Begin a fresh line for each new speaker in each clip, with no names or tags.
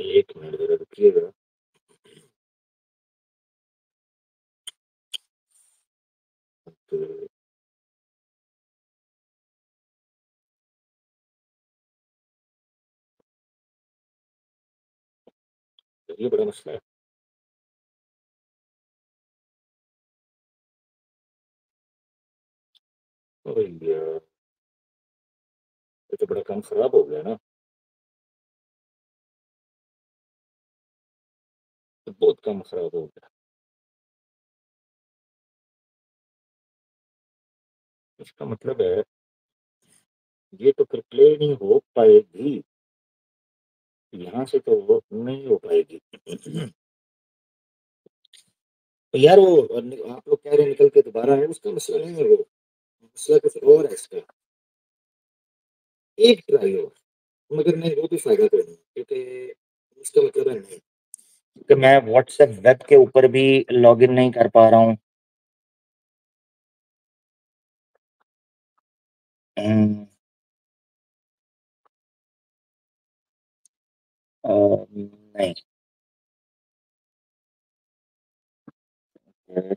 एक मिनट जरा रुकिएगा। तो ये बड़ा मसला है। अरे यार, ये तो बड़ा काम खराब हो गया ना। तो बहुत काम खराब हो गया। इसका मतलब है ये तो फिर प्ले नहीं हो पाएगी। यहाँ से तो वो नहीं हो पाएगी। तो यार वो आप लोग कह रहे हैं निकल के दोबारा है, उसका मसला नहीं है वो। मसला कुछ और है इसका। एक ट्राई और, मगर नहीं वो भी फायदा कर नहीं, क्योंकि इसका मतलब है नहीं कि मैं व्हाट्सएप वेब के ऊपर भी लॉगिन नहीं कर पा रहा हूँ। नहीं। अ,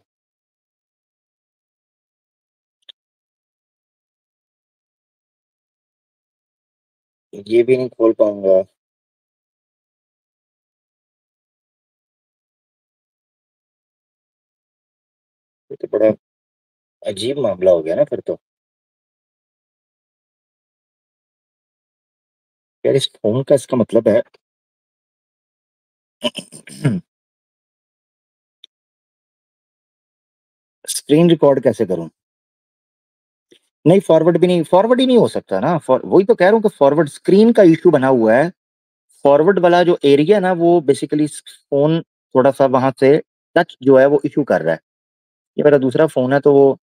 ये भी नहीं खोल पाऊंगा। ये तो बड़ा अजीब मामला हो गया ना फिर तो। यार इस फोन का इसका मतलब है स्क्रीन रिकॉर्ड कैसे करूं? नहीं, फॉरवर्ड भी नहीं, फॉरवर्ड ही नहीं हो सकता ना। वही तो कह रहा हूँ कि फॉरवर्ड स्क्रीन का इशू बना हुआ है। फॉरवर्ड वाला जो एरिया ना वो बेसिकली फोन थोड़ा सा वहां से टच जो है वो इशू कर रहा है। ये मेरा दूसरा फोन है तो वो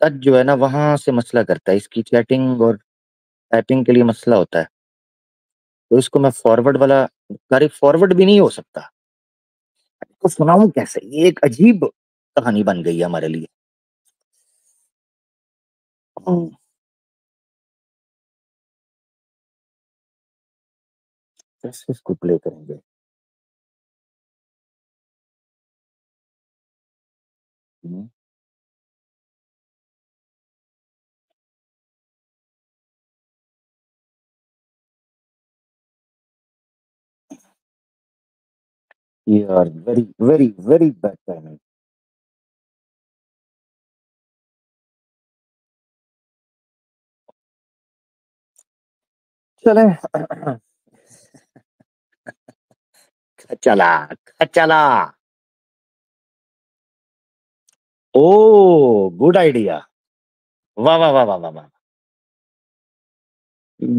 टच जो है ना वहां से मसला करता है, इसकी चैटिंग और टाइपिंग के लिए मसला होता है। तो इसको मैं फॉरवर्ड वाला कार्य फॉरवर्ड भी नहीं हो सकता। तो सुनाऊं कैसे? ये एक अजीब कहानी बन गई है हमारे लिए। हम्म, कैसे इसको प्ले करेंगे? यार very very very bad timing. चले। खचला, खचला। ओ, गुड आइडिया। वाह वाह वाह वाह वाह वाह।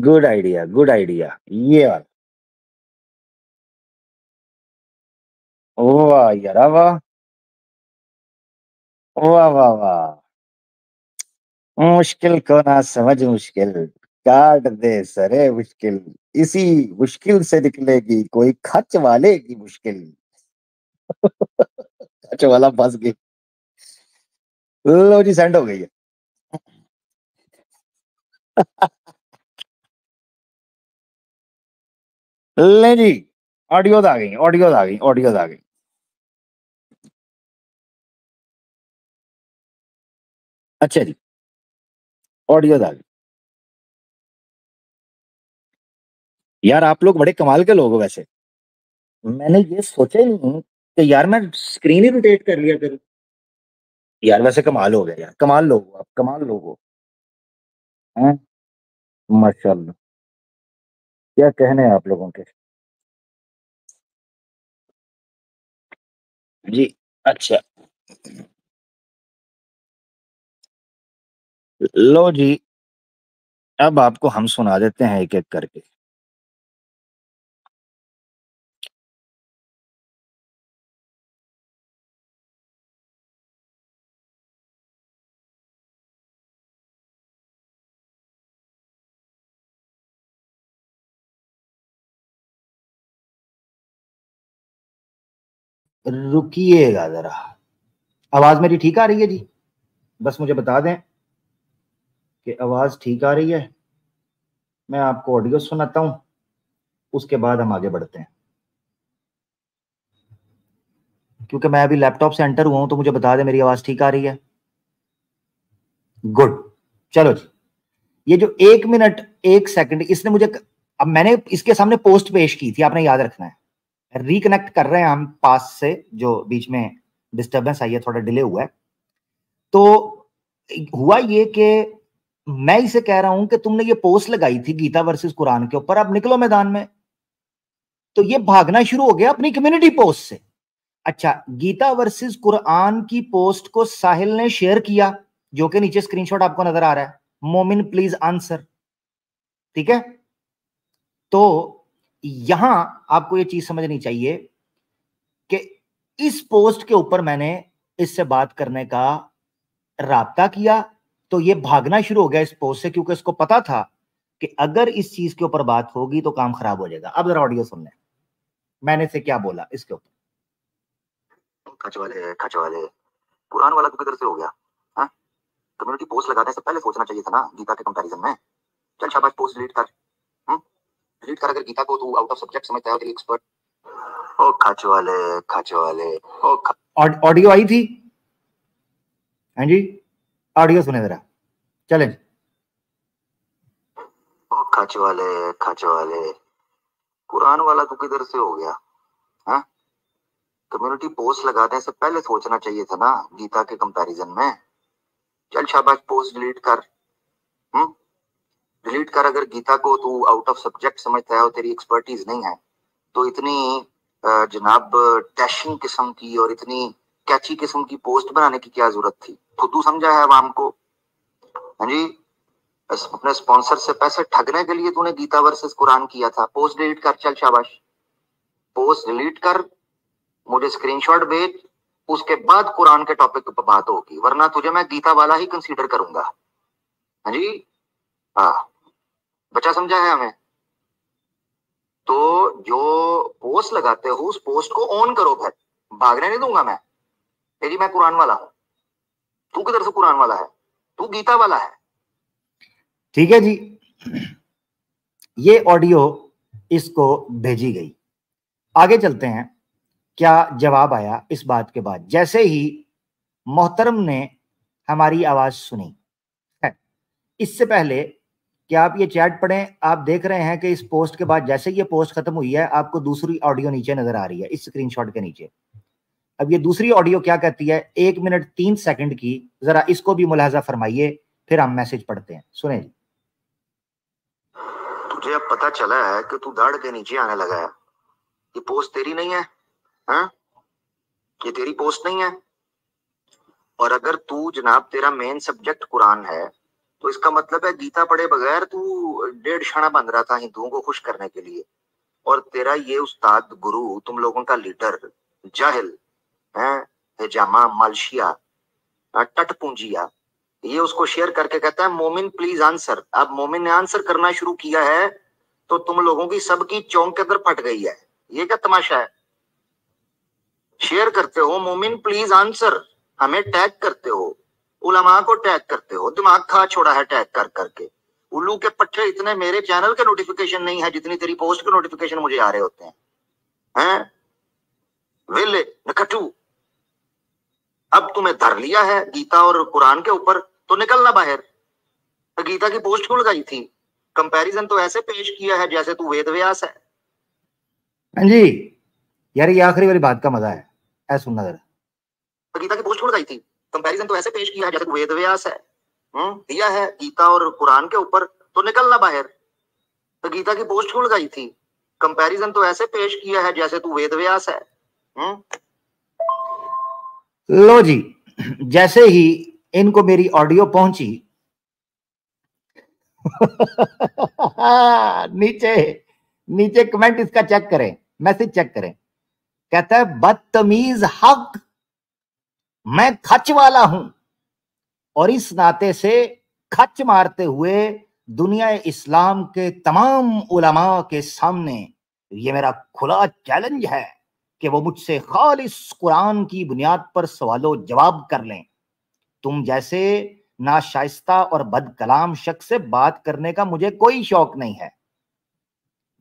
Good idea, good idea. ये वाला। वाह यार, वाह। वाह वाह वाह। मुश्किल को ना समझ मुश्किल, काट दे सरे मुश्किल। इसी मुश्किल से निकलेगी कोई खच वाले की मुश्किल। खच वाला फंस गई। लो जी, सेंड हो गई है। ले जी, ऑडियो आ गई, ऑडियो आ गई, ऑडियो आ गई। अच्छा जी, ऑडियो आ गई। यार आप लोग बड़े कमाल के लोग हो वैसे। मैंने ये सोचा ही नहीं कि यार मैं स्क्रीन ही रोटेट कर लिया करूँ। यार वैसे कमाल हो गया यार, कमाल लोग हो आप, कमाल लोग हो। हैं? माशाल्लाह। क्या कहने हैं आप लोगों के। जी। अच्छा। लो जी, अब आपको हम सुना देते हैं एक एक करके। रुकिएगा जरा। आवाज मेरी ठीक आ रही है जी? बस मुझे बता दें कि आवाज ठीक आ रही है। मैं आपको ऑडियो सुनाता हूँ। उसके बाद हम आगे बढ़ते हैं, क्योंकि मैं अभी लैपटॉप से एंटर हुआ हूं, तो मुझे बता दे मेरी आवाज ठीक आ रही है। गुड, चलो जी। ये जो 1 मिनट 1 सेकंड इसने मुझे, अब मैंने इसके सामने पोस्ट पेश की थी, आपने याद रखना है। रिकनेक्ट कर रहे हैं हम पास से, जो बीच में डिस्टर्बेंस आई है, थोड़ा डिले हुआ है। तो हुआ ये कि मैं इसे कह रहा हूं कि तुमने ये पोस्ट लगाई थी गीता वर्सेस कुरान के ऊपर, अब निकलो मैदान में। तो ये भागना शुरू हो गया अपनी कम्युनिटी पोस्ट से। अच्छा, गीता वर्सेस कुरान की पोस्ट को साहिल ने शेयर किया, जो कि नीचे स्क्रीनशॉट आपको नजर आ रहा है, मोमिन प्लीज आंसर। ठीक है, तो यहां आपको ये चीज समझनी चाहिए कि इस पोस्ट के ऊपर मैंने इससे बात करने का राब्ता किया, तो ये भागना शुरू हो गया इस पोस्ट से, क्योंकि इसको पता था कि अगर इस चीज के ऊपर बात होगी तो काम खराब हो जाएगा। अब जरा ऑडियो सुन लें, मैंने से क्या बोला इसके ऊपर।
खचवाले कुरान वाला तो किधर से हो गया? हाँ, कम्युनिटी पोस्ट लगाने से पहले सोचना चाहिए था ना गीता के कंपैरिजन में। चल शाबाश, पोस्ट डिलीट कर। डिलीट कर, अगर गीता को तू आउट ऑफ सब्जेक्ट समझता है, तेरी एक्सपर्ट। ओ खचवाले
ऑडियो आई थी? हाँ जी, ऑडियो सुने जरा, चलें।
ओ खचवाले कुरान वाला तो किधर से हो गया? हाँ, कम्युनिटी पोस्ट लगाने से पहले सोचना चाहिए था ना गीता के कंपैरिजन में। चल शाबाश, पोस्ट डिलीट कर। डिलीट कर, अगर गीता को तू आउट ऑफ सब्जेक्ट समझता है और तेरी एक्सपर्टीज नहीं है, तो इतनी जनाब डैशिंग किस्म की और इतनी कैची किस्म की पोस्ट बनाने की क्या जरूरत थी? खुद समझा है आवाम को। हाँ जी, अपने स्पॉन्सर से पैसे ठगने के लिए तूने गीता वर्सेस कुरान किया था। पोस्ट डिलीट कर, चल शाबाश, पोस्ट डिलीट कर, मुझे स्क्रीनशॉट भेज, उसके बाद कुरान के टॉपिक पर बात होगी, वरना तुझे मैं गीता वाला ही कंसीडर करूंगा। हाँ जी, हाँ, बच्चा समझा है हमें? तो जो पोस्ट लगाते हो उस पोस्ट को ऑन करो, फिर भागने नहीं दूंगा मैं। तेरी मैं कुरान वाला हूं, तू किधर से कुरान वाला है? तू गीता वाला है।
ठीक है जी, ये ऑडियो इसको भेजी गई। आगे चलते हैं, क्या जवाब आया इस बात के बाद। जैसे ही मोहतरम ने हमारी आवाज सुनी है, इससे पहले कि आप ये चैट पढ़ें, आप देख रहे हैं कि इस पोस्ट के बाद जैसे ये पोस्ट खत्म हुई है, आपको दूसरी ऑडियो नीचे नजर आ रही है इस स्क्रीनशॉट के नीचे। अब ये दूसरी ऑडियो क्या कहती है, 1 मिनट 3 सेकंड की, जरा इसको भी मुलाहाजा फरमाइए, फिर हम मैसेज पढ़ते हैं, सुने जी।
तुझे अब पता चला है कि तू दाढ़ के नीचे आने लगा है। ये पोस्ट तेरी नहीं है, हाँ? ये तेरी पोस्ट नहीं है। और अगर तू जनाब तेरा मेन सब्जेक्ट कुरान है, तो इसका मतलब है गीता पढ़े बगैर तू 1.5 क्षण बन रहा था हिंदुओं को खुश करने के लिए। और तेरा ये उस्ताद गुरु, तुम लोगों का लीडर जाहिल है, हिजामा मालशिया टटपूंजिया, ये उसको शेयर करके कहता है मोमिन प्लीज आंसर। अब मोमिन ने आंसर करना शुरू किया है तो तुम लोगों की सबकी चौंक के अंदर फट गई है। ये क्या तमाशा है? शेयर करते हो मोमिन प्लीज आंसर, हमें टैग करते हो, उलमा को टैग करते हो, दिमाग खा छोड़ा है टैग कर करके। उल्लू के पट्टे, इतने मेरे चैनल के नोटिफिकेशन नहीं है जितनी तेरी पोस्ट के नोटिफिकेशन मुझे आ रहे होते हैं। विले नकटू, अब तुम्हें धर लिया है गीता और कुरान के ऊपर, तो निकलना बाहर। तो गीता की पोस्ट क्यों लगाई थी? कंपैरिजन तो ऐसे पेश किया है जैसे तू वेद व्यास है।
हाँ जी, यार ये आखिरी वाली बात का मजा है, ऐसा सुनना जरा।
तो गीता की पोस्ट क्यों लगाई थी? कंपैरिजन तो ऐसे पेश किया है जैसे तू वेद व्यास है। दिया है गीता और कुरान के ऊपर, तो निकलना बाहर। तो गीता की पोस्ट क्यों लगाई थी? कंपैरिजन तो ऐसे पेश किया है जैसे तू वेद व्यास है।
लो जी, जैसे ही इनको मेरी ऑडियो पहुंची नीचे नीचे कमेंट इसका चेक करें, मैसेज चेक करें। कहता है बदतमीज हक, मैं खच वाला हूं और इस नाते से खच मारते हुए दुनिया इस्लाम के तमाम उलमा के सामने ये मेरा खुला चैलेंज है कि वो मुझसे खालिस कुरान की बुनियाद पर सवालों जवाब कर लें। तुम जैसे नाशाइस्ता और बदकलाम शख्स से बात करने का मुझे कोई शौक नहीं है।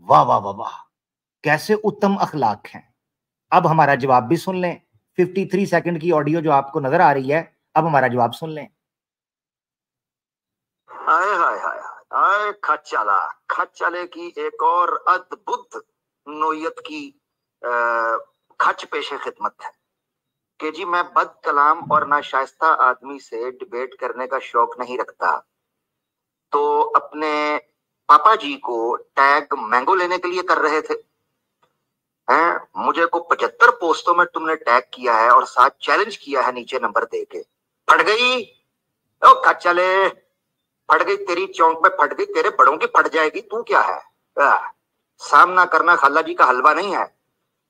वाह वाह वाह वाह, कैसे उत्तम अखलाक हैं। अब हमारा जवाब भी सुन लें। 53 सेकंड की ऑडियो जो आपको नजर आ रही है, अब हमारा जवाब सुन लें।
हाय हाय हाय हाय, खच्चाले की एक और अद्भुत नोयत की खच पेशे खिदमत है कि जी मैं बद कलाम और नाशाइस्ता आदमी से डिबेट करने का शौक नहीं रखता, तो अपने पापा जी को टैग मैंगो लेने के लिए कर रहे थे हैं। मुझे को 75 पोस्टों में तुमने टैग किया है और साथ चैलेंज किया है नीचे नंबर दे के। फट गई ओ खच्चले, फट गई तेरी चौंक में, फट गई, तेरे बड़ों की फट जाएगी। तू क्या है, सामना करना खाला जी का हलवा नहीं है।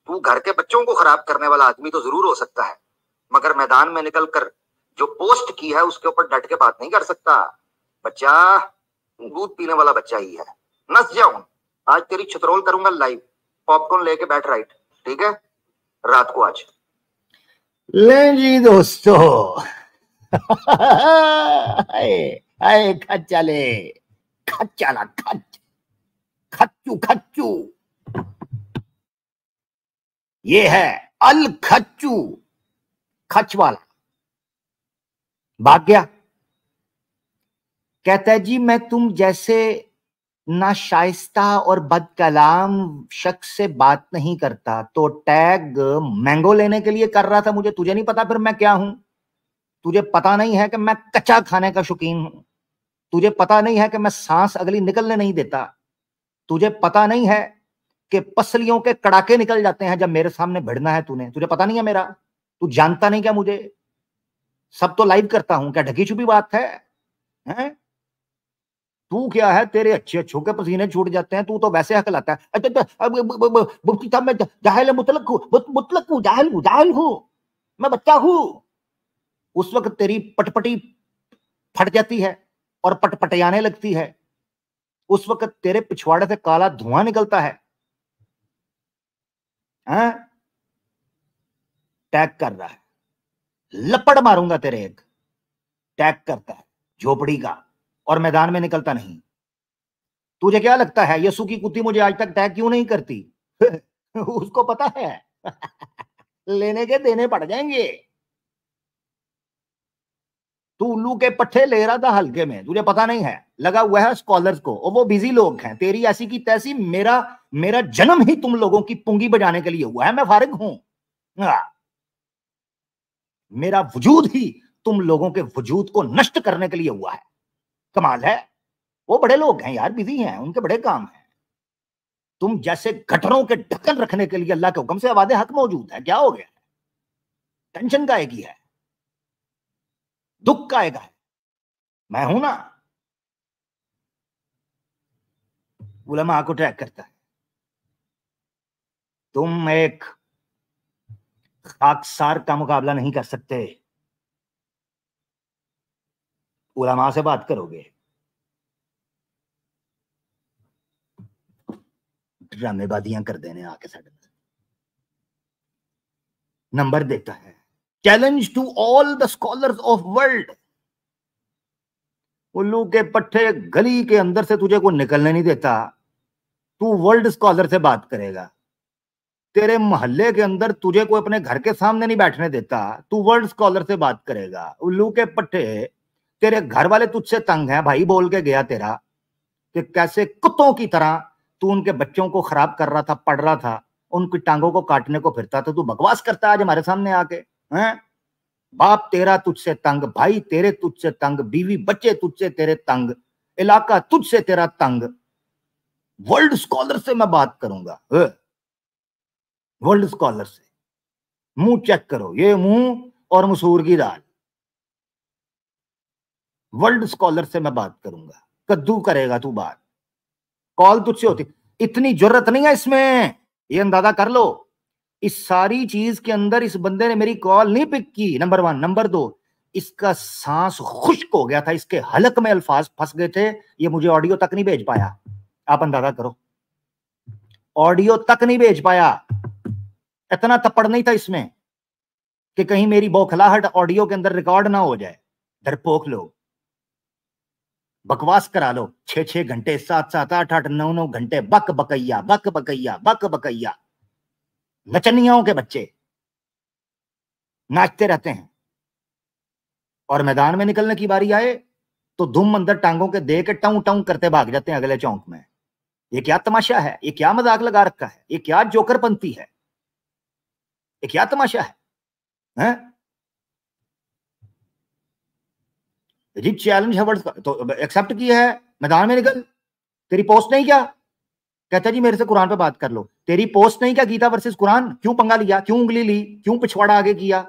तू घर के बच्चों को खराब करने वाला आदमी तो जरूर हो सकता है, मगर मैदान में निकलकर जो पोस्ट की है उसके ऊपर डट के बात नहीं कर सकता। बच्चा दूध पीने वाला बच्चा ही है। नस जाऊं, आज तेरी छतरोल करूंगा लाइव। पॉपकॉर्न लेके बैठ राइट, ठीक है, रात को आज।
ले जी दोस्तों, हाय खच्चाले, खच्चाला खच, खच्चू खच्चू, ये है अल खच्चू, खच वाला। भाग गया, कहता है जी मैं तुम जैसे नाशाइस्ता और बदकलाम शख्स से बात नहीं करता, तो टैग मैंगो लेने के लिए कर रहा था। मुझे तुझे नहीं पता फिर मैं क्या हूं? तुझे पता नहीं है कि मैं कच्चा खाने का शौकीन हूं? तुझे पता नहीं है कि मैं सांस अगली निकलने नहीं देता? तुझे पता नहीं है कि पसलियों के कड़ाके निकल जाते हैं जब मेरे सामने भिड़ना है तूने? तुझे पता नहीं है मेरा? तू जानता नहीं क्या मुझे? सब तो लाइव करता हूं, क्या ढकी छुपी बात है, हैं? तू क्या है, तेरे अच्छे अच्छों के पसीने छूट जाते हैं, तू तो वैसे हकलाता है। मुफ्ती साहब मैं जाहिल मुतलक हूं, मुतलक हूं, जाहिल हूं, मैं बच्चा हूं। उस वक्त तेरी पटपटी फट जाती है और पटपटियाने लगती है। उस वक्त तेरे पिछवाड़े से काला धुआं निकलता है। टैग कर रहा है, लपड़ मारूंगा तेरे एक। टैग करता है झोपड़ी का और मैदान में निकलता नहीं। तुझे क्या लगता है यसु की कुत्ती मुझे आज तक टैग क्यों नहीं करती? उसको पता है लेने के देने पड़ जाएंगे। तू उल्लू के पट्टे ले रहा था हल्के में, तुझे पता नहीं है, लगा हुआ है स्कॉलर्स को, और वो बिजी लोग हैं। तेरी ऐसी की तैसी, मेरा मेरा जन्म ही तुम लोगों की पुंगी बजाने के लिए हुआ है। मैं फारिग हूं, मेरा वजूद ही तुम लोगों के वजूद को नष्ट करने के लिए हुआ है। कमाल है। वो बड़े लोग हैं यार, बिजी हैं, उनके बड़े काम हैं। तुम जैसे गटरों के ढक्कन रखने के लिए अल्लाह के हुक्म से आवाज़े हक मौजूद है। क्या हो गया? टेंशन का एक ही है, दुख का एक है। मैं हूं ना, उलमा को ट्रैक करता है। तुम एक खाकसार का मुकाबला नहीं कर सकते। उलमा से बात करोगे, ड्रामेबाजियां कर देने आके साढ़े नंबर देता है। Challenge to all the scholars of world. उल्लू के पट्टे, गली के अंदर से तुझे कोई निकलने नहीं देता। तू वर्ल्ड स्कॉलर से बात करेगा। तेरे मोहल्ले के अंदर तुझे कोई अपने घर के सामने नहीं बैठने देता, तू वर्ल्ड स्कॉलर से बात करेगा। उल्लू के पट्टे, तेरे घर वाले तुझसे तंग हैं, भाई बोल के गया तेरा कि कैसे कुत्तों की तरह तू उनके बच्चों को खराब कर रहा था, पढ़ रहा था, उनकी टांगों को काटने को फिरता था। तू बकवास करता है आज हमारे सामने आके, हैं? बाप तेरा तुझसे तंग, भाई तेरे तुझसे तंग, बीवी बच्चे तुझसे तेरे तंग, इलाका तुझसे तेरा तंग। वर्ल्ड स्कॉलर से मैं बात करूंगा। वर्ल्ड स्कॉलर से मुंह चेक करो, ये मुंह और मसूर की दाल। वर्ल्ड स्कॉलर से मैं बात करूंगा। कद्दू करेगा तू बात, कॉल तुझसे होती। इतनी जरूरत नहीं है इसमें, ये अंदाजा कर लो। इस सारी चीज के अंदर इस बंदे ने मेरी कॉल नहीं पिक की, नंबर 1। नंबर 2, इसका सांस खुश्क हो गया था, इसके हलक में अल्फाज फंस गए थे, ये मुझे ऑडियो तक नहीं भेज पाया। आप अंदाजा करो, ऑडियो तक नहीं भेज पाया। इतना तपड़ नहीं था इसमें कि कहीं मेरी बौखलाहट ऑडियो के अंदर रिकॉर्ड ना हो जाए। डरपोक लोग। बकवास करा लो 6-6 घंटे, 7-7, 8-8, 9-9 घंटे, बक बकैया बक बकैया बक बकैया, नचनियाओं के बच्चे नाचते रहते हैं, और मैदान में निकलने की बारी आए तो धूम अंदर टांगों के दे के टाऊ टाऊ करते भाग जाते हैं अगले चौंक में। ये क्या तमाशा है? ये क्या मजाक लगा रखा है? ये क्या जोकरपंती है? ये क्या तमाशा है? जी चैलेंज है तो एक्सेप्ट किया है, मैदान में निकल। तेरी पोस्ट नहीं क्या? कहता जी मेरे से कुरान पे बात कर लो। तेरी पोस्ट नहीं क्या गीता वर्सेस कुरान? क्यों पंगा लिया? क्यों उंगली ली? क्यों पिछवाड़ा आगे किया?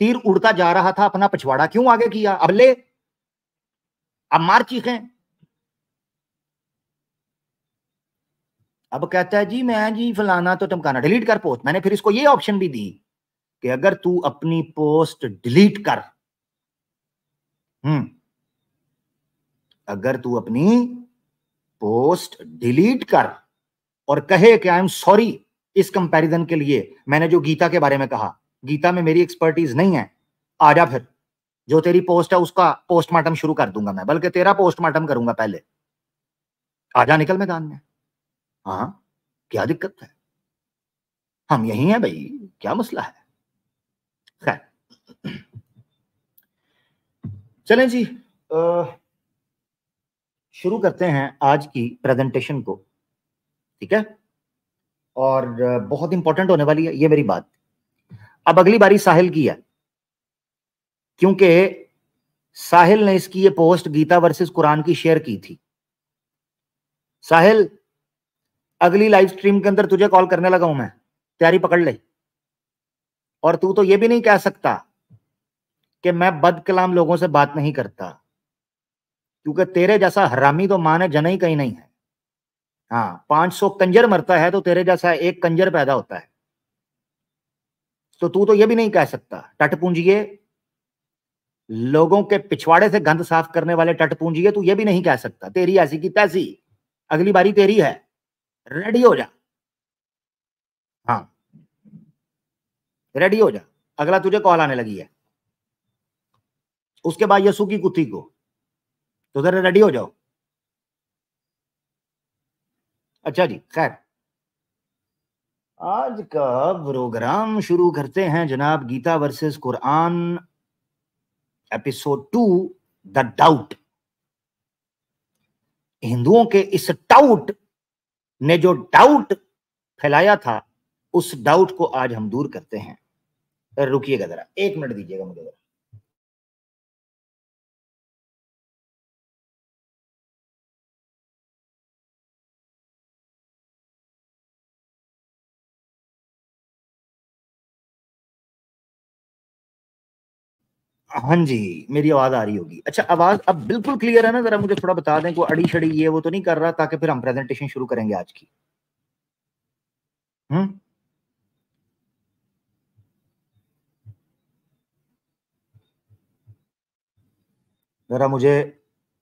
तीर उड़ता जा रहा था, अपना पिछवाड़ा क्यों आगे किया? अब ले, अब मार चीखें। अब कहता है जी मैं जी फलाना तो टमकाना, डिलीट कर पोस्ट। मैंने फिर इसको ये ऑप्शन भी दी कि अगर तू अपनी पोस्ट डिलीट कर, अगर तू अपनी पोस्ट डिलीट कर और कहे कि आई एम सॉरी इस कंपैरिजन के लिए, मैंने जो गीता के बारे में कहा, गीता में मेरी एक्सपर्टीज नहीं है, आजा फिर जो तेरी पोस्ट है उसका पोस्टमार्टम शुरू कर दूंगा मैं, बल्कि तेरा पोस्टमार्टम करूंगा पहले। आजा निकल मैदान में। हाँ क्या दिक्कत है? हम यही हैं भाई, क्या मसला है? खैर चलें जी, शुरू करते हैं आज की प्रेजेंटेशन को, ठीक है? और बहुत इंपॉर्टेंट होने वाली है ये मेरी बात। अब अगली बारी साहिल की है, क्योंकि साहिल ने इसकी ये पोस्ट गीता वर्सेस कुरान की शेयर की थी। साहिल अगली लाइव स्ट्रीम के अंदर तुझे कॉल करने लगा हूं मैं, तैयारी पकड़ ले। और तू तो ये भी नहीं कह सकता कि मैं बदकलाम लोगों से बात नहीं करता, क्योंकि तेरे जैसा हरामी तो मां ने जना ही कहीं नहीं है। हाँ 500 कंजर मरता है तो तेरे जैसा एक कंजर पैदा होता है। तो तू तो ये भी नहीं कह सकता, टटपूंजिए, लोगों के पिछवाड़े से गंद साफ करने वाले टटपूंजिए, तू ये भी नहीं कह सकता। तेरी ऐसी की तैसी, अगली बारी तेरी है, रेडी हो जा। हाँ रेडी हो जा, अगला तुझे कॉल आने लगी है, उसके बाद यसु की कुत्ती को, तो जरा रेडी हो जाओ। अच्छा जी, खैर आज का प्रोग्राम शुरू करते हैं जनाब, Gita versus Quran episode 2, the doubt. हिंदुओं के इस टाउट ने जो डाउट फैलाया था, उस डाउट को आज हम दूर करते हैं। रुकिएगा जरा, 1 मिनट दीजिएगा मुझे जरा। हाँ जी, मेरी आवाज आ रही होगी। अच्छा आवाज अब बिल्कुल क्लियर है ना? जरा मुझे थोड़ा बता दें, कोई अड़ी शड़ी ये वो तो नहीं कर रहा, ताकि फिर हम प्रेजेंटेशन शुरू करेंगे आज की। जरा मुझे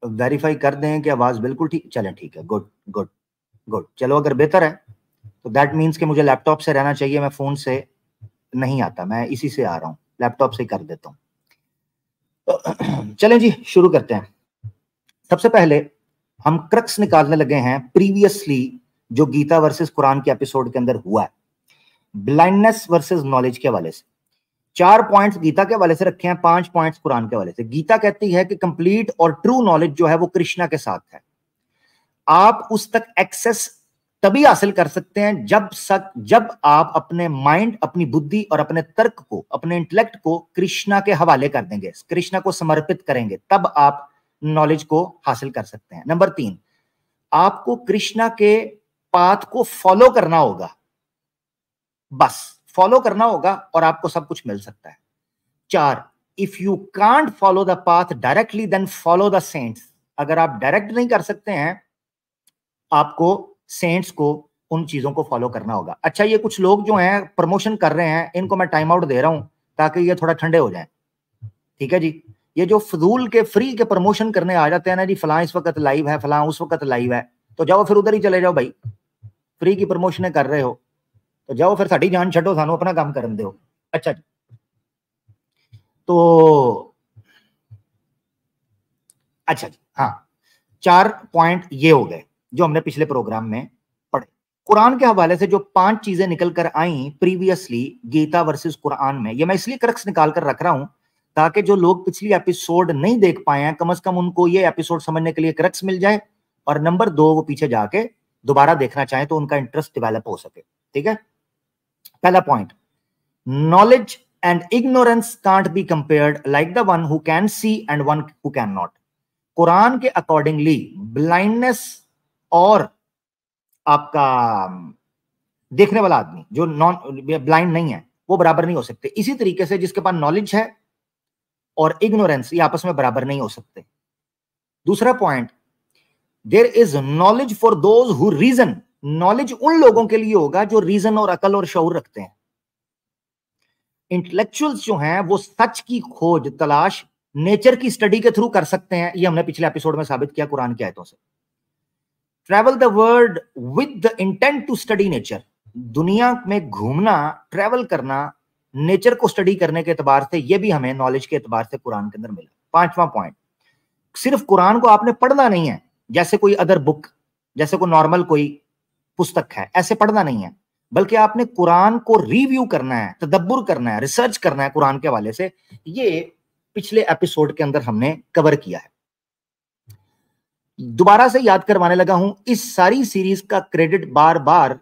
वेरीफाई कर दें कि आवाज बिल्कुल ठीक चलें। ठीक है, गुड गुड गुड। चलो अगर बेहतर है तो दैट मीन्स कि मुझे लैपटॉप से रहना चाहिए, मैं फोन से नहीं आता, मैं इसी से आ रहा हूं, लैपटॉप से ही कर देता हूं। चलें जी शुरू करते हैं। सबसे पहले हम क्रक्स निकालने लगे हैं प्रीवियसली जो गीता वर्सेस कुरान के एपिसोड के अंदर हुआ है, ब्लाइंडनेस वर्सेस नॉलेज के हवाले से। 4 पॉइंट्स गीता के हवाले से रखे हैं, 5 पॉइंट्स कुरान के हवाले से। गीता कहती है कि कंप्लीट और ट्रू नॉलेज जो है वो कृष्णा के साथ है। आप उस तक एक्सेस तभी हासिल कर सकते हैं जब आप अपने माइंड, अपनी बुद्धि और अपने तर्क को, अपने इंटेलेक्ट को कृष्णा के हवाले कर देंगे, कृष्णा को समर्पित करेंगे, तब आप नॉलेज को हासिल कर सकते हैं। नंबर 3, आपको कृष्णा के पाथ को फॉलो करना होगा, बस फॉलो करना होगा और आपको सब कुछ मिल सकता है। 4, if you can't follow the path directly then follow the saints. अगर आप डायरेक्ट नहीं कर सकते हैं, आपको सेंट्स को, उन चीजों को फॉलो करना होगा। अच्छा ये कुछ लोग जो हैं प्रमोशन कर रहे हैं, इनको मैं टाइम आउट दे रहा हूं ताकि ये थोड़ा ठंडे हो जाएं, ठीक है जी? ये जो फजूल के फ्री के प्रमोशन करने आ जाते हैं ना जी, फलां इस वक्त लाइव है, फलां उस वक्त लाइव है, तो जाओ फिर उधर ही चले जाओ भाई। फ्री की प्रमोशन कर रहे हो तो जाओ फिर, साड़ी जान छो, सानू अपना काम करन दो। अच्छा जी, तो अच्छा जी, हाँ 4 पॉइंट ये हो गए जो हमने पिछले प्रोग्राम में पढ़े। कुरान के हवाले से जो 5 चीजें निकल कर आई प्रीवियसली गीता वर्सेस कुरान में, ये मैं इसलिए क्रक्स निकाल कर रख रहा हूं ताकि जो लोग पिछली एपिसोड नहीं देख पाए हैं कम से कम उनको ये एपिसोड समझने के लिए क्रक्स मिल जाए, और नंबर 2 वो पीछे जाके दोबारा देखना चाहें तो उनका इंटरेस्ट डेवलप हो सके। ठीक है, पहला point, knowledge and ignorance can't be compared like the one who can see and one who can not. Quran के अकॉर्डिंगली ब्लाइंडनेस और आपका देखने वाला आदमी जो नॉन ब्लाइंड नहीं है वो बराबर नहीं हो सकते। इसी तरीके से जिसके पास नॉलेज है और इग्नोरेंस ये आपस में बराबर नहीं हो सकते। दूसरा point, there is knowledge for those who reason. Knowledge उन लोगों के लिए होगा जो रीजन और अकल और शऊर रखते हैं। इंटेलेक्चुअल्स जो हैं वो सच की खोज तलाश नेचर की स्टडी के थ्रू कर सकते हैं, ये हमने पिछले एपिसोड में साबित किया कुरान की आयतों से। Travel the world with the intent to study nature. दुनिया में घूमना, ट्रैवल करना, नेचर को स्टडी करने के एतबार से ये भी हमें नॉलेज के एतबार से कुरान के अंदर मिला। 5वां पॉइंट, सिर्फ कुरान को आपने पढ़ना नहीं है जैसे कोई अदर बुक, जैसे कोई नॉर्मल कोई पुस्तक है ऐसे पढ़ना नहीं है, बल्कि आपने कुरान को रिव्यू करना है, तदब्बुर करना है, रिसर्च करना है कुरान के हवाले से। ये पिछले एपिसोड के अंदर हमने कवर किया है। दोबारा से याद करवाने लगा हूं, इस सारी सीरीज का क्रेडिट बार बार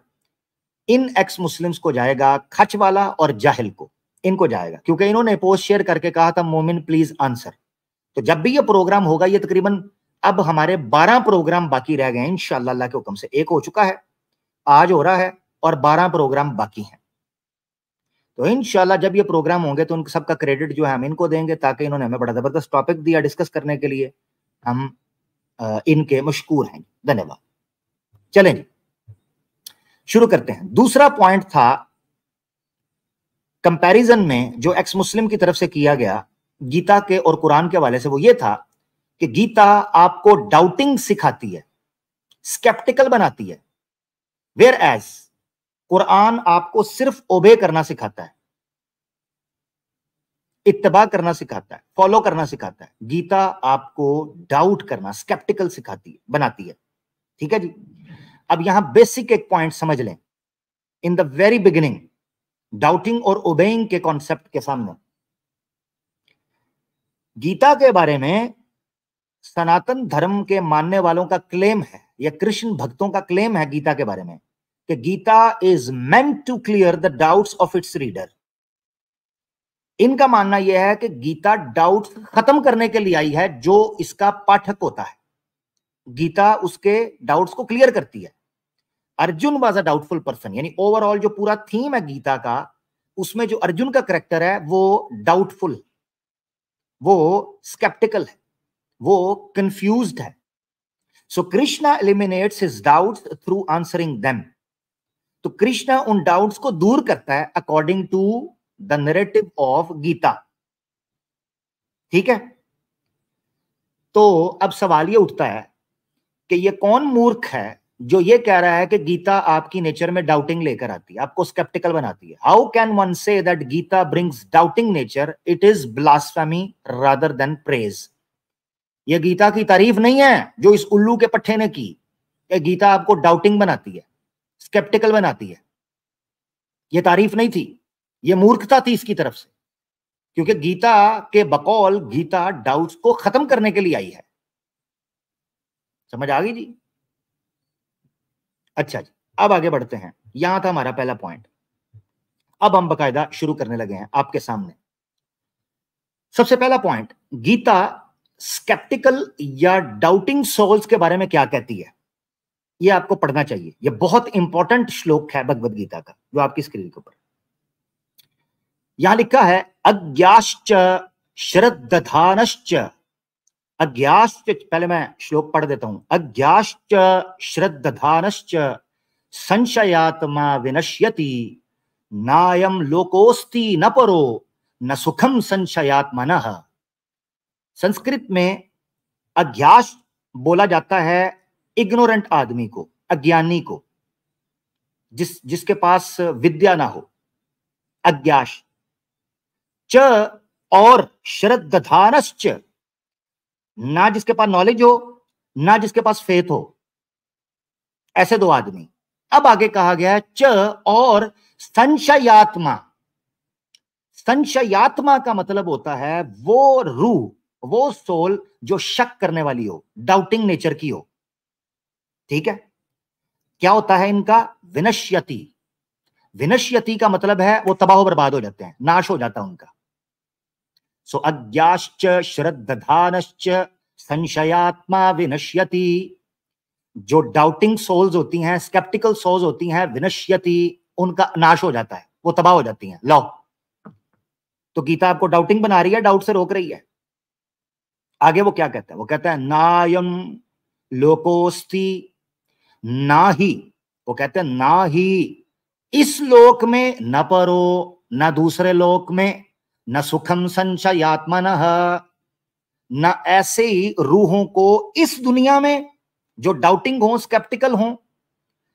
इन एक्स मुस्लिम्स को जाएगा, खचवाला और जाहिल को, इनको जाएगा, क्योंकि इन्होंने पोस्ट शेयर करके कहा था मोमिन प्लीज आंसर। तो जब भी ये प्रोग्राम होगा, ये तकरीबन अब हमारे 12 प्रोग्राम बाकी रह गए हैं इंशाअल्लाह अल्लाह के हुक्म से। एक हो चुका है, आज हो रहा है, और 12 प्रोग्राम बाकी हैं। तो इंशाअल्लाह जब ये प्रोग्राम होंगे तो उन सबका क्रेडिट जो है हम इनको देंगे, ताकि इन्होंने हमें बड़ा जबरदस्त टॉपिक दिया डिस्कस करने के लिए, हम इनके मशकूर हैं। धन्यवाद। चलें जी, शुरू करते हैं। दूसरा पॉइंट था कंपैरिजन में जो एक्स मुस्लिम की तरफ से किया गया गीता के और कुरान के हवाले से, वो ये था कि गीता आपको डाउटिंग सिखाती है, स्केप्टिकल बनाती है, वेयर एज कुरान आपको सिर्फ ओबे करना सिखाता है, इत्तबा करना सिखाता है, फॉलो करना सिखाता है। गीता आपको डाउट करना, स्केप्टिकल सिखाती है, बनाती है। ठीक है जी। अब यहां बेसिक एक पॉइंट समझ लें। In the very beginning doubting और ओबेइंग के कॉन्सेप्ट के सामने गीता के बारे में सनातन धर्म के मानने वालों का क्लेम है, या कृष्ण भक्तों का क्लेम है गीता के बारे में, कि Gita is meant to clear the doubts of its reader. इनका मानना यह है कि गीता डाउट खत्म करने के लिए आई है जो इसका पाठक होता है। गीता उसके डाउट्स को क्लियर करती है। Arjun was a doubtful person, यानी ओवरऑल जो पूरा थीम है गीता का, उसमें जो अर्जुन का कैरेक्टर है वो डाउटफुल, वो स्केप्टिकल है, वो कंफ्यूज्ड है। So Krishna eliminates his doubts through answering them. तो कृष्णा उन डाउट्स को दूर करता है according to the narrative of Gita. ठीक है। तो अब सवाल ये उठता है कि ये कौन मूर्ख है जो ये कह रहा है कि गीता आपकी नेचर में डाउटिंग लेकर आती है, आपको स्केप्टिकल बनाती है। How can one say that Gita brings doubting nature? It is blasphemy rather than praise. ये गीता की तारीफ नहीं है जो इस उल्लू के पट्टे ने की। ये गीता आपको डाउटिंग बनाती है, स्केप्टिकल बनाती है। ये तारीफ नहीं थी, ये मूर्खता थी इसकी तरफ से, क्योंकि गीता के बकौल गीता डाउट्स को खत्म करने के लिए आई है। समझ आ गई जी? अच्छा जी, अब आगे बढ़ते हैं। यहां था हमारा पहला पॉइंट। अब हम बकायदा शुरू करने लगे हैं आपके सामने। सबसे पहला पॉइंट, गीता स्केप्टिकल या डाउटिंग सोल्स के बारे में क्या कहती है, यह आपको पढ़ना चाहिए। यह बहुत इंपॉर्टेंट श्लोक है भगवद गीता का, जो आपकी स्क्रीन के ऊपर यहां लिखा है। अज्ञाश्च श्रद्धानश्च, अज्ञाश्च, पहले मैं श्लोक पढ़ देता हूं। अज्ञाश्च श्रद्धानश्च संशयात्मा विनश्यति, नायम लोकोस्ति न परो न सुखम संशयात्मनः। संस्कृत में अज्ञाश बोला जाता है इग्नोरेंट आदमी को, अज्ञानी को, जिसके पास विद्या ना हो, अज्ञाश। च और श्रद्धानश्च, ना जिसके पास नॉलेज हो ना जिसके पास फेथ हो, ऐसे दो आदमी। अब आगे कहा गया है च और संशयात्मा। संशयात्मा का मतलब होता है वो रूह, वो सोल जो शक करने वाली हो, डाउटिंग नेचर की हो। ठीक है, क्या होता है इनका? विनश्यति। विनश्यति का मतलब है वो तबाह बर्बाद हो जाते हैं, नाश हो जाता है उनका। सो अज्ञाश्च श्रद्धानश्च संशयात्मा विनश्यति। जो डाउटिंग सोल्स होती हैं, स्केप्टिकल सोल्स होती हैं, विनश्यति, उनका नाश हो जाता है, वो तबाह हो जाती हैं। लो, तो गीता आपको डाउटिंग बना रही है, डाउट से रोक रही है। आगे वो क्या कहता है? वो कहता है नायम लोकोस्ति, ना ही, वो कहते हैं ना ही इस लोक में, न परो, न दूसरे लोक में, न सुखम संशयात्मन, न ऐसे ही रूहों को इस दुनिया में जो डाउटिंग हो, स्केप्टिकल हो,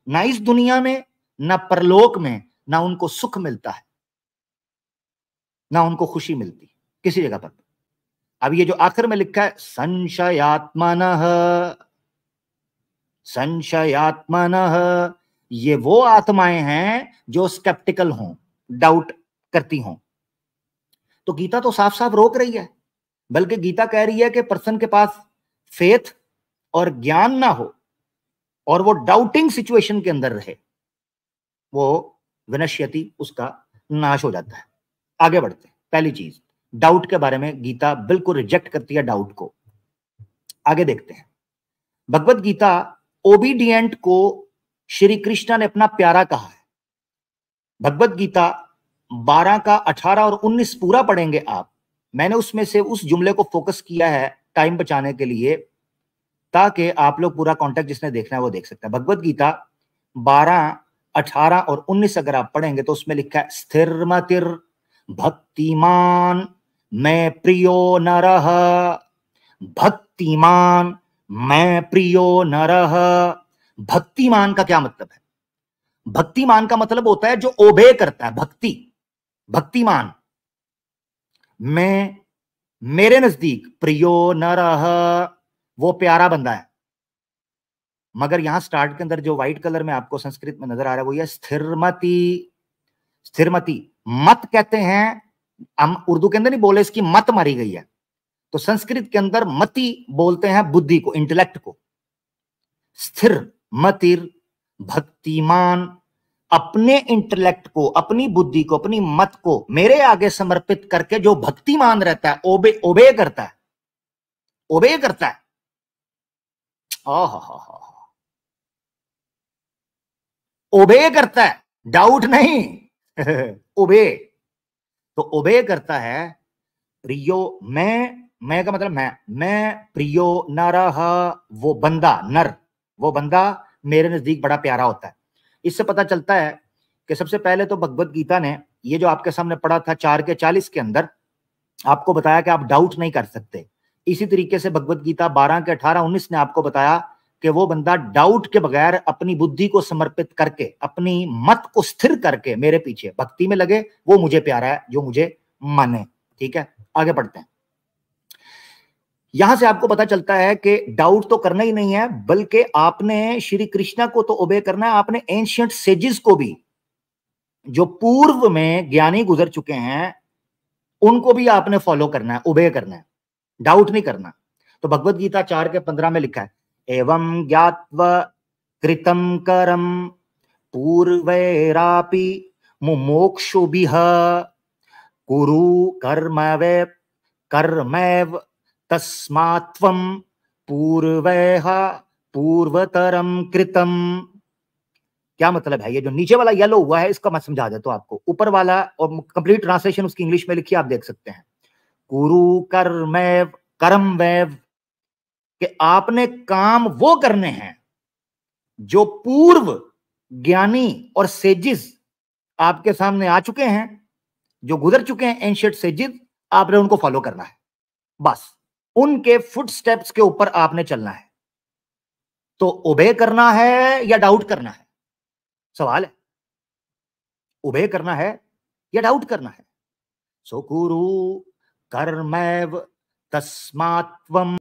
ना इस दुनिया में, ना परलोक में, ना उनको सुख मिलता है, ना उनको खुशी मिलती किसी जगह पर। अब ये जो आखिर में लिखा है संशयात्मनः, संशयात्मनः, ये वो आत्माएं हैं जो स्केप्टिकल हों, डाउट करती हों। तो गीता तो साफ साफ रोक रही है, बल्कि गीता कह रही है कि पर्सन के पास फेथ और ज्ञान ना हो और वो डाउटिंग सिचुएशन के अंदर रहे, वो विनश्यति, उसका नाश हो जाता है। आगे बढ़ते हैं। पहली चीज, डाउट के बारे में गीता बिल्कुल रिजेक्ट करती है डाउट को। आगे देखते हैं। भगवत गीता ओबीडियंट को श्री कृष्ण ने अपना प्यारा कहा है। भगवत गीता 12 का 18 और 19 पूरा पढ़ेंगे आप। मैंने उसमें से उस जुमले को फोकस किया है टाइम बचाने के लिए, ताकि आप लोग पूरा कॉन्टेक्स्ट जिसने देखना है वो देख सकता है। भगवत गीता 12, 18 और 19 अगर आप पढ़ेंगे तो उसमें लिखा है स्थिरमतिर भक्तिमान मैं प्रियो नरः, भक्तिमान मैं प्रियो नरः। भक्तिमान का क्या मतलब है? भक्तिमान का मतलब होता है जो ओबे करता है, भक्ति, भक्तिमान। मैं, मेरे नजदीक, प्रियो नरः, वो प्यारा बंदा है। मगर यहां स्टार्ट के अंदर जो व्हाइट कलर में आपको संस्कृत में नजर आ रहा है वो ये स्थिरमति। स्थिरमति मत कहते हैं, हम उर्दू के अंदर नहीं बोले इसकी मत मारी गई है, तो संस्कृत के अंदर मति बोलते हैं बुद्धि को, इंटेलेक्ट को। स्थिर मतिर भक्तिमान, अपने इंटेलेक्ट को, अपनी बुद्धि को, अपनी मत को मेरे आगे समर्पित करके जो भक्तिमान रहता है, ओबे, ओबे करता है, ओबे करता है। ओबे करता है, डाउट नहीं ओबे। तो ओबे करता है। प्रियो, मैं का मतलब मैं प्रियो नरः, वो बंदा, नर, वो बंदा मेरे नजदीक बड़ा प्यारा होता है। इससे पता चलता है कि सबसे पहले तो भगवत गीता ने ये जो आपके सामने पढ़ा था 4 के 40 के अंदर, आपको बताया कि आप डाउट नहीं कर सकते। इसी तरीके से भगवत गीता 12 के 18, 19 ने आपको बताया कि वो बंदा डाउट के बगैर अपनी बुद्धि को समर्पित करके, अपनी मत को स्थिर करके मेरे पीछे भक्ति में लगे, वो मुझे प्यारा है, जो मुझे माने। ठीक है, आगे बढ़ते हैं। यहां से आपको पता चलता है कि डाउट तो करना ही नहीं है, बल्कि आपने श्री कृष्णा को तो ओबे करना है, आपने एंशियंट सेजेस को भी, जो पूर्व में ज्ञानी गुजर चुके हैं, उनको भी आपने फॉलो करना है, ओबे करना है, डाउट नहीं करना। तो भगवत गीता 4 के 15 में लिखा है एवं ज्ञात्वा कृतम करम पूर्वैरापि मुमोक्षुभिः कुरु कर्मवै कर्मैव तस्मात्त्वं पूर्वैः पूर्वतरम कृतम। क्या मतलब है? ये जो नीचे वाला येलो हुआ है इसका मैं समझा देता हूं आपको। ऊपर वाला और कंप्लीट ट्रांसलेशन उसकी इंग्लिश में लिखी, आप देख सकते हैं। कुरु कर्मैव कर्मवैव, कि आपने काम वो करने हैं जो पूर्व ज्ञानी और सेजिस आपके सामने आ चुके हैं, जो गुजर चुके हैं, एंशियंट सेजिस, आपने उनको फॉलो करना है। बस उनके फुटस्टेप्स के ऊपर आपने चलना है। तो ओबे करना है या डाउट करना है? सवाल है। ओबे करना है या डाउट करना है? सो कुरु कर्मैव तस्मात्त्वं